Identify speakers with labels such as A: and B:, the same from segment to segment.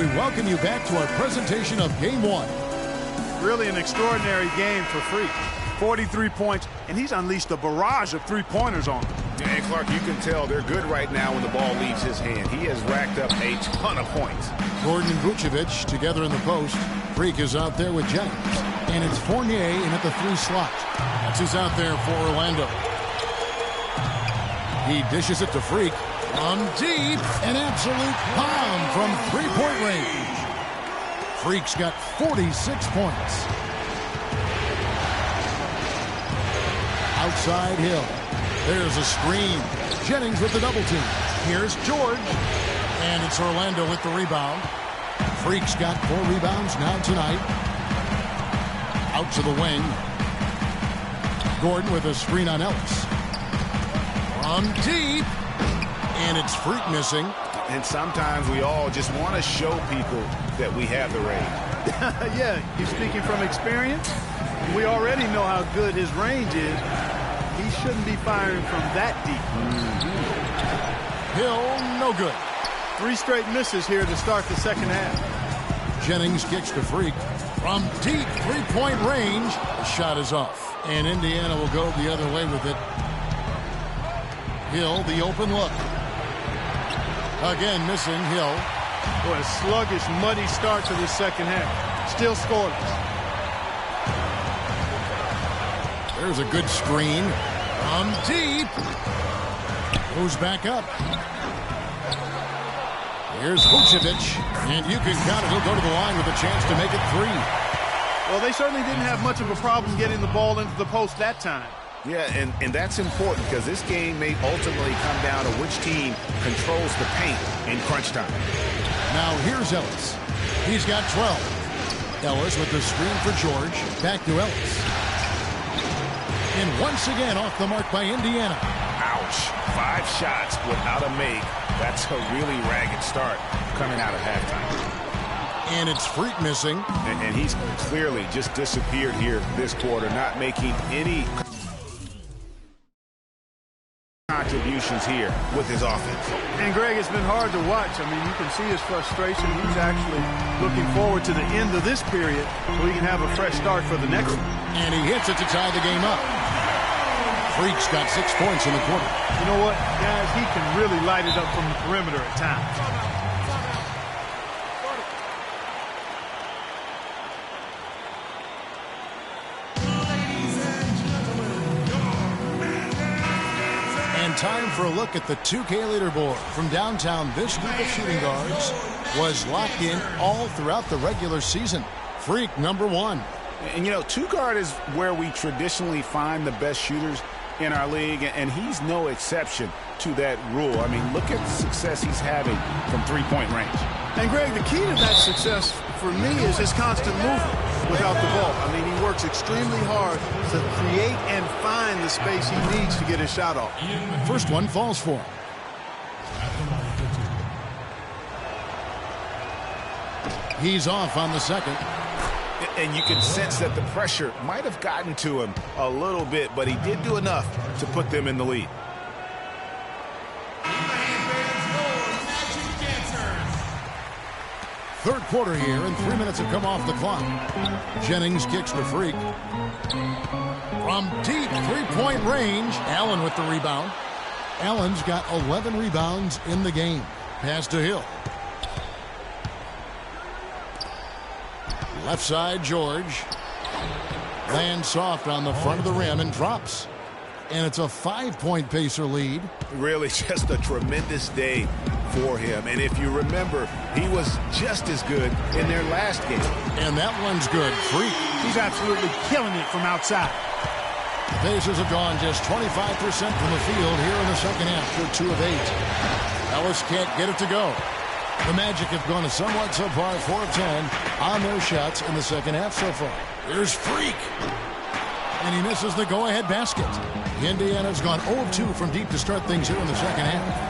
A: we welcome you back to our presentation of Game 1.
B: Really an extraordinary game for Freak. 43 points, and he's unleashed a barrage of three-pointers on them.
C: And Clark, you can tell they're good right now when the ball leaves his hand. He has racked up a ton of points.
A: Gordon and Vucevic together in the post. Freak is out there with Jennings. And it's Fournier in at the 3 slot. That's who's out there for Orlando. He dishes it to Freak. From deep, an absolute bomb from three-point range. Freak's got 46 points. Outside Hill. There's a screen. Jennings with the double team. Here's George. And it's Orlando with the rebound. Freak's got 4 rebounds now tonight. Out to the wing. Gordon with a screen on Ellis. From deep. And it's Freak missing.
C: And sometimes we all just want to show people that we have the range.
B: Yeah, you speaking from experience? We already know how good his range is. He shouldn't be firing from that deep.
A: Hill, no good.
B: 3 straight misses here to start the second half.
A: Jennings kicks to Freak. From deep three-point range, the shot is off. And Indiana will go the other way with it. Hill, the open look. Again, missing Hill.
B: Boy, a sluggish, muddy start to the second half. Still scoreless.
A: There's a good screen. From deep. Goes back up. Here's Vucevic. And you can count it. He'll go to the line with a chance to make it 3.
B: Well, they certainly didn't have much of a problem getting the ball into the post that time.
C: Yeah, and that's important because this game may ultimately come down to which team controls the paint in crunch time.
A: Now here's Ellis. He's got 12. Ellis with the screen for George. Back to Ellis. And once again off the mark by Indiana.
C: Ouch. 5 shots without a make. That's a really ragged start coming out of halftime.
A: And it's Freak missing.
C: And he's clearly just disappeared here this quarter, not making any contributions here with his offense.
B: And Greg, it's been hard to watch. I mean, you can see his frustration. He's actually looking forward to the end of this period so he can have a fresh start for the next one.
A: And he hits it to tie the game up. Freak's got 6 points in the quarter.
B: You know what, guys? He can really light it up from the perimeter at times.
A: Time for a look at the 2K leaderboard. From downtown, this group of shooting guards was locked in all throughout the regular season. Freak, number 1.
C: And, you know, 2-guard is where we traditionally find the best shooters in our league, and he's no exception to that rule. I mean, look at the success he's having from three-point range.
B: And, Greg, the key to that success for me is his constant movement without the ball. I mean, he works extremely hard to create and find the space he needs to get his shot off.
A: First one falls for him. He's off on the second.
C: And you can sense that the pressure might have gotten to him a little bit, but he did do enough to put them in the lead.
A: Third quarter here, and 3 minutes have come off the clock. Jennings kicks to Freak. From deep three-point range, Allen with the rebound. Allen's got 11 rebounds in the game. Pass to Hill. Left side, George. Lands soft on the front of the rim and drops. And it's a 5-point Pacer lead.
C: Really just a tremendous day for him. And if you remember, he was just as good in their last game.
A: And that one's good. Freak.
B: He's absolutely killing it from outside.
A: The Pacers have gone just 25% from the field here in the second half. They're 2 of 8. Ellis can't get it to go. The Magic have gone a somewhat subpar 4 of 10 on their shots in the second half so far. Here's Freak. And he misses the go-ahead basket. Indiana's gone 0 of 2 from deep to start things here in the second half.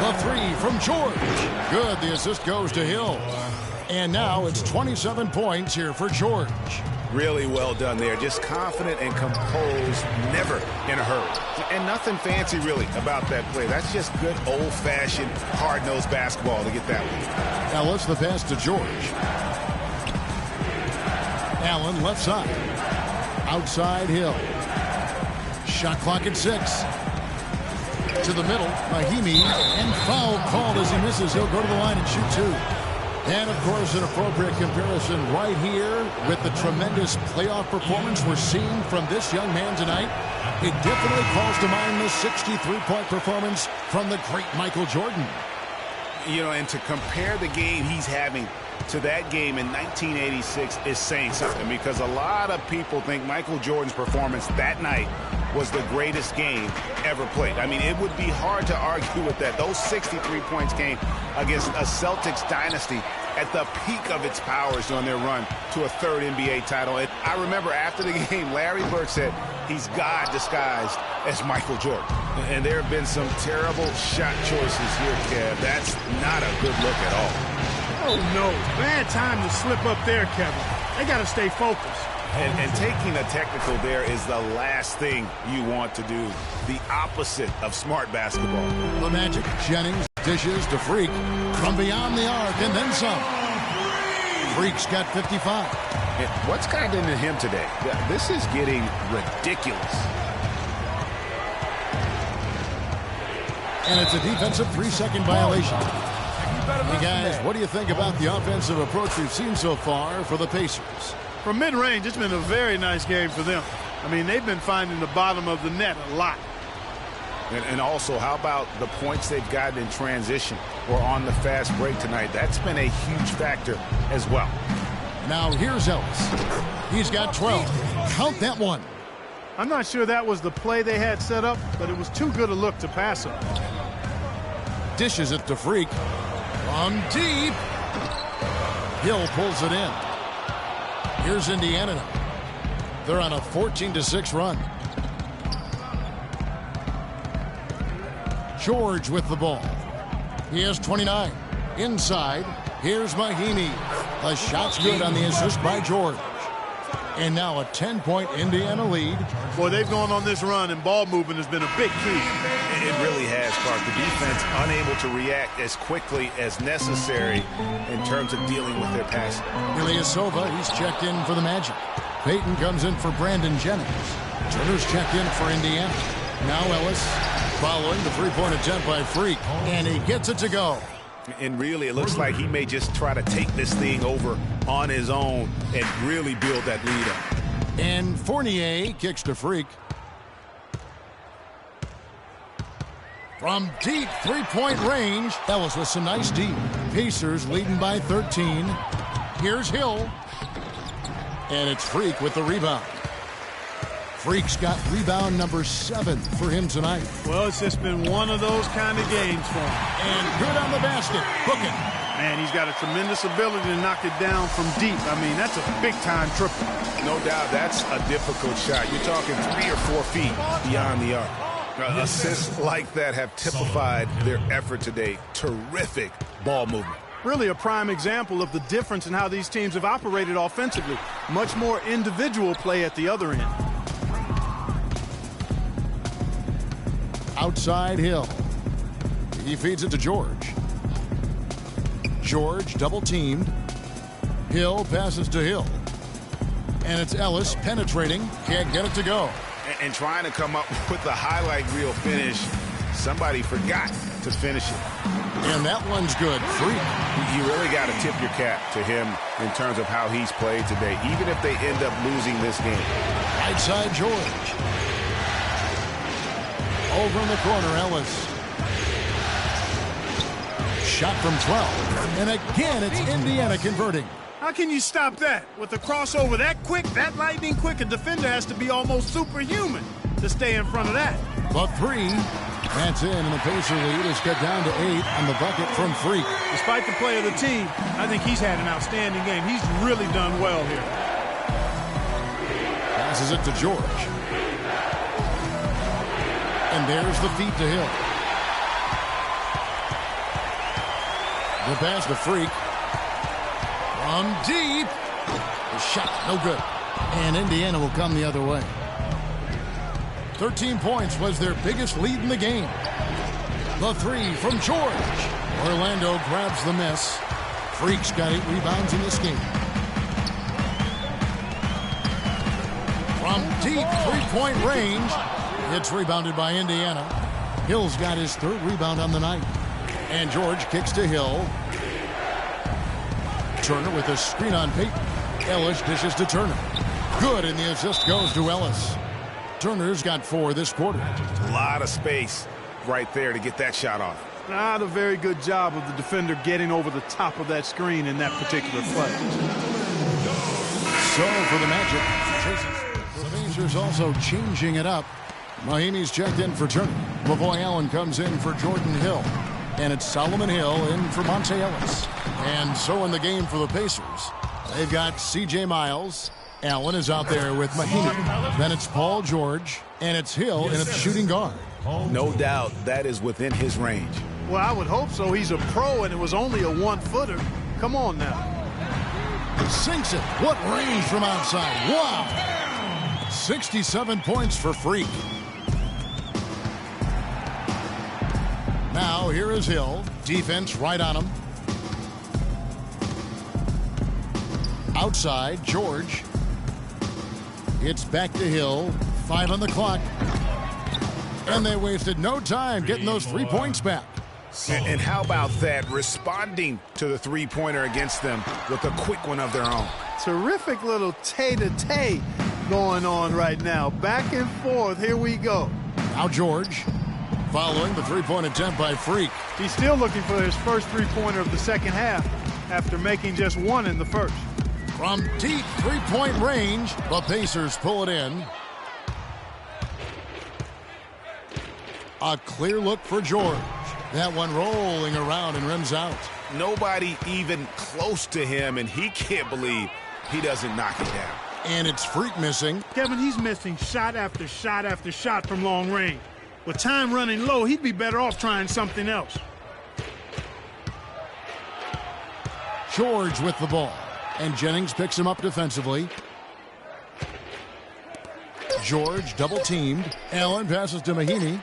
A: The 3 from George. Good. The assist goes to Hill. And now it's 27 points here for George.
C: Really well done there. Just confident and composed, never in a hurry. And nothing fancy, really, about that play. That's just good old-fashioned, hard-nosed basketball to get that one.
A: Now let's the pass to George. Allen, left side. Outside Hill. Shot clock at 6. To the middle, Mahimi, and foul called as he misses. He'll go to the line and shoot 2. And, of course, an appropriate comparison right here with the tremendous playoff performance we're seeing from this young man tonight. It definitely calls to mind the 63-point performance from the great Michael Jordan.
C: You know, and to compare the game he's having to that game in 1986 is saying something, because a lot of people think Michael Jordan's performance that night was the greatest game ever played. I mean, it would be hard to argue with that. Those 63 points came against a Celtics dynasty at the peak of its powers during their run to a third NBA title. And I remember after the game, Larry Bird said he's God disguised as Michael Jordan. And there have been some terrible shot choices here, Kev. That's not a good look at all.
B: Oh, no. Bad time to slip up there, Kevin. They got to stay focused.
C: And taking a technical there is the last thing you want to do. The opposite of smart basketball.
A: The Magic. Jennings dishes to Freak from beyond the arc and then some. Freak's got 55.
C: What's gotten into him today? This is getting ridiculous.
A: And it's a defensive 3-second violation. Hey guys, what do you think about the offensive approach we've seen so far for the Pacers?
B: From mid-range, it's been a very nice game for them. I mean, they've been finding the bottom of the net a lot.
C: And also, how about the points they've gotten in transition or on the fast break tonight? That's been a huge factor as well.
A: Now here's Ellis. He's got 12. Count that one.
B: I'm not sure that was the play they had set up, but it was too good a look to pass up.
A: Dishes it to Freak. From deep. Hill pulls it in. Here's Indiana now. They're on a 14-6 run. George with the ball. He has 29. Inside, here's Mahimi. The shot's good on the assist by George. And now a 10-point Indiana lead.
B: Boy, they've gone on this run, and ball movement has been a big key.
C: It really has, Clark. The defense unable to react as quickly as necessary in terms of dealing with their passing.
A: Ilyasova, he's checked in for the Magic. Payton comes in for Brandon Jennings. Turner's checked in for Indiana. Now Ellis following the three-point attempt by Freak, and he gets it to go.
C: And really, it looks like he may just try to take this thing over on his own and really build that lead up.
A: And Fournier kicks to Freak. From deep three-point range, Ellis with some nice deep. Pacers leading by 13. Here's Hill. And it's Freak with the rebound. Freak's got rebound number 7 for him tonight.
B: Well, it's just been one of those kind of games for him.
A: And good on the basket. Booking.
B: Man, he's got a tremendous ability to knock it down from deep. I mean, that's a big-time triple.
C: No doubt that's a difficult shot. You're talking 3 or 4 feet beyond the arc. Assists like that have typified their effort today. Terrific ball movement.
B: Really a prime example of the difference in how these teams have operated offensively. Much more individual play at the other end.
A: Outside Hill. He feeds it to George. George double-teamed. Hill passes to Hill. And it's Ellis penetrating. Can't get it to go.
C: And trying to come up with the highlight reel finish. Somebody forgot to finish it.
A: And that one's good. Freak.
C: You really got to tip your cap to him in terms of how he's played today, even if they end up losing this game.
A: Right side George. Over in the corner, Ellis. Shot from 12. And again, it's Indiana converting.
B: How can you stop that? With a crossover that quick, that lightning quick, a defender has to be almost superhuman to stay in front of that.
A: The 3. That's in, and the Pacer lead is cut down to 8 on the bucket from Freak.
B: Despite the play of the team, I think he's had an outstanding game. He's really done well here.
A: Passes it to George. And there's the feed to Hill. The pass to Freak. From deep. The shot, no good. And Indiana will come the other way. 13 points was their biggest lead in the game. The three from George. Orlando grabs the miss. Freak's got 8 rebounds in this game. From deep three-point range, it's rebounded by Indiana. Hill's got his 3rd rebound on the night. And George kicks to Hill. Turner with a screen on Payton. Ellis dishes to Turner. Good, and the assist goes to Ellis. Turner's got 4 this quarter.
C: A lot of space right there to get that shot off.
B: Not a very good job of the defender getting over the top of that screen in that particular play.
A: So for the Magic, the Pacers also changing it up. Mahimi's checked in for Turner. Lavoy Allen comes in for Jordan Hill. And it's Solomon Hill in for Monte Ellis. And so in the game for the Pacers, they've got C.J. Miles. Allen is out there with Mahimi. Then it's Paul George. And it's Hill in its shooting guard.
C: No doubt that is within his range.
B: Well, I would hope so. He's a pro, and it was only a 1-footer. Come on now.
A: Sinks it. What range from outside. Wow. 67 points for Freak. Now here is Hill. Defense right on him. Outside, George. It's back to Hill. 5 on the clock. And they wasted no time getting those 3 points back.
C: And how about that? Responding to the three-pointer against them with a quick one of their own.
B: Terrific little tay-to-tay going on right now. Back and forth. Here we go.
A: Now George. Following the three-point attempt by Freak.
B: He's still looking for his first three-pointer of the second half after making just 1 in the first.
A: From deep three-point range, the Pacers pull it in. A clear look for George. That one rolling around and rims out.
C: Nobody even close to him, and he can't believe he doesn't knock it down.
A: And it's Freak missing.
D: Kevin, he's missing shot after shot after shot from long range. With time running low, he'd be better off trying something else.
A: George with the ball. And Jennings picks him up defensively. George double-teamed. Allen passes to Mahimi.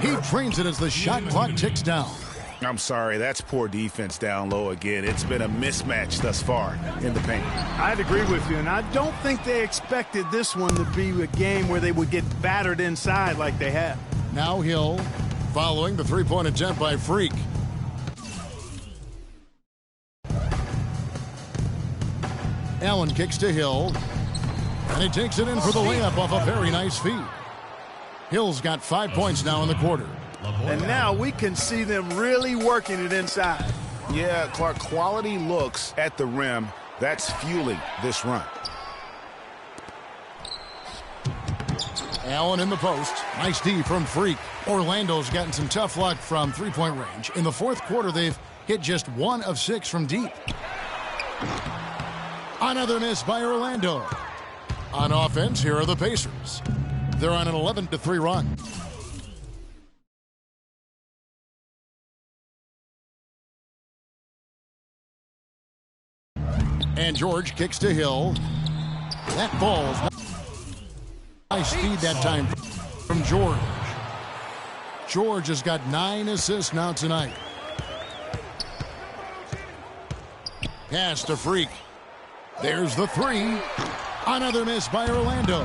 A: He trains it as the shot clock ticks down.
C: I'm sorry, that's poor defense down low again. It's been a mismatch thus far in the paint.
B: I'd agree with you, and I don't think they expected this one to be a game where they would get battered inside like they have.
A: Now Hill, following the three-point attempt by Freak. Allen kicks to Hill, and he takes it in for the layup off a very nice feed. Hill's got 5 points now in the quarter.
B: And now we can see them really working it inside.
C: Yeah, Clark, quality looks at the rim. That's fueling this run.
A: Allen in the post. Nice D from Freak. Orlando's gotten some tough luck from three-point range. In the fourth quarter, they've hit just 1 of 6 from deep. Another miss by Orlando. On offense, here are the Pacers. They're on an 11-3 run. And George kicks to Hill. That ball's nice speed that time from George. George has got 9 assists now tonight. Pass to Freak. There's the 3. Another miss by Orlando.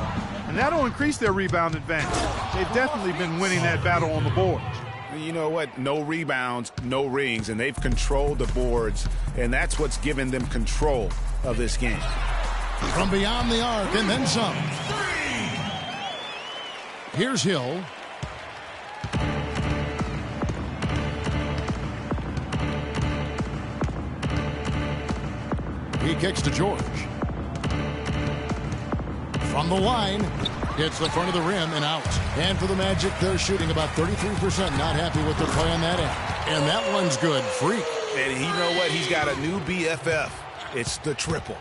B: And that'll increase their rebound advantage. They've definitely been winning that battle on the boards.
C: You know what? No rebounds, no rings, and they've controlled the boards, and that's what's given them control of this game.
A: From beyond the arc and then some. Here's Hill. He kicks to George. From the line, hits the front of the rim and out. And for the Magic, they're shooting about 33%. Not happy with their play on that end. And that one's good. Freak.
C: And you know what? He's got a new BFF. It's the triple.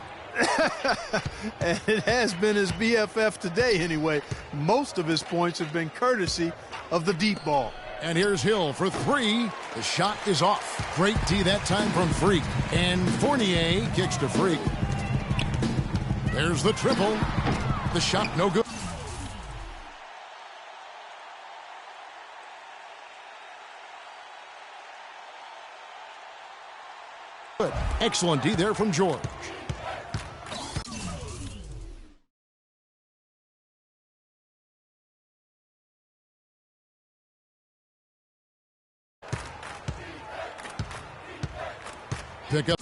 B: And it has been his BFF today anyway. Most of his points have been courtesy of the deep ball.
A: And here's Hill for 3. The shot is off. Great D that time from Freak. And Fournier kicks to Freak. There's the triple. The shot no good. Excellent D there from George. Pick up.